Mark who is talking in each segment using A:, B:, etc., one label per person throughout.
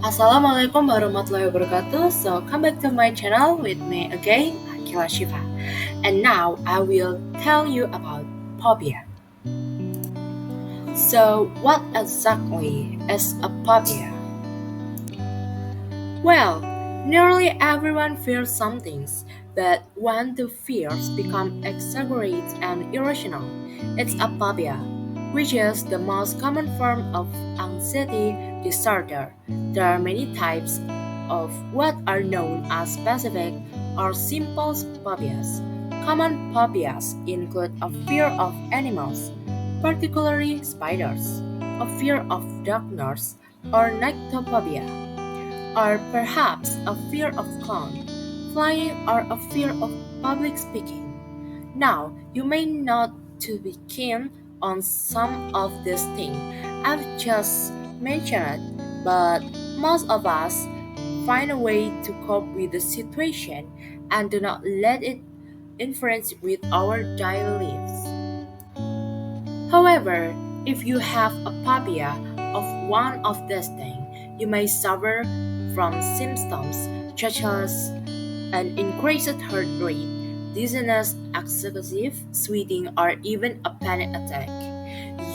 A: Assalamualaikum warahmatullahi wabarakatuh. So come back to my channel with me again, Akila Shiva. And now I will tell you about phobia. So what exactly is a phobia? Well, nearly everyone fears some things, but when the fears become exaggerate and irrational, it's a phobia, which is the most common form of anxiety disorder. There are many types of what are known as specific or simple phobias. Common phobias include a fear of animals, particularly spiders, a fear of darkness, or nyctophobia, or perhaps a fear of clown, flying, or a fear of public speaking. Now, you may not to be keen on some of these things I've just mentioned, but most of us find a way to cope with the situation and do not let it influence with our daily lives. However, if you have a phobia of one of these things, you may suffer from symptoms such as an increased heart rate, dizziness, excessive sweating, or even a panic attack.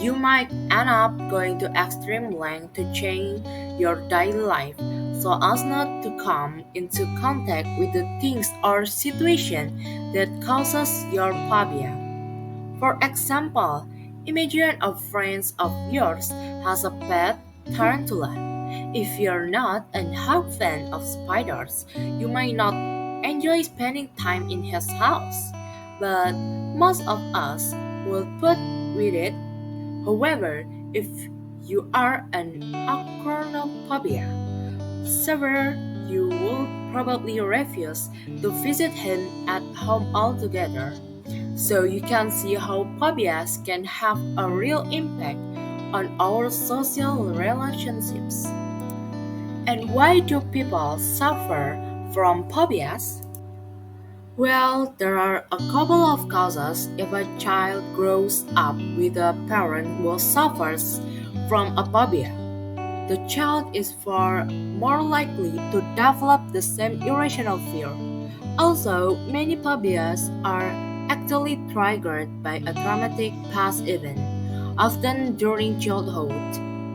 A: You might end up going to extreme lengths to change your daily life so as not to come into contact with the things or situation that causes your phobia. For example, imagine a friend of yours has a pet tarantula. If you're not a hug fan of spiders, you might not enjoy spending time in his house, but most of us will put with it. However, if you are an acronophobia sufferer, you will probably refuse to visit him at home altogether. So you can see how phobias can have a real impact on our social relationships. And why do people suffer from phobias? Well, there are a couple of causes if a child grows up with a parent who suffers from a phobia. The child is far more likely to develop the same irrational fear. Also, many phobias are actually triggered by a traumatic past event, often during childhood.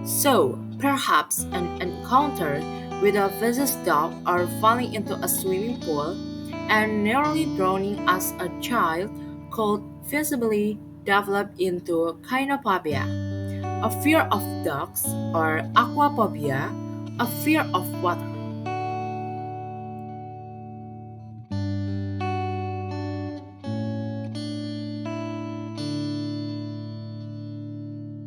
A: So, perhaps an encounter with a vicious dog or falling into a swimming pool and nearly drowning as a child could feasibly develop into kynophobia, a fear of dogs, or aquaphobia, a fear of water.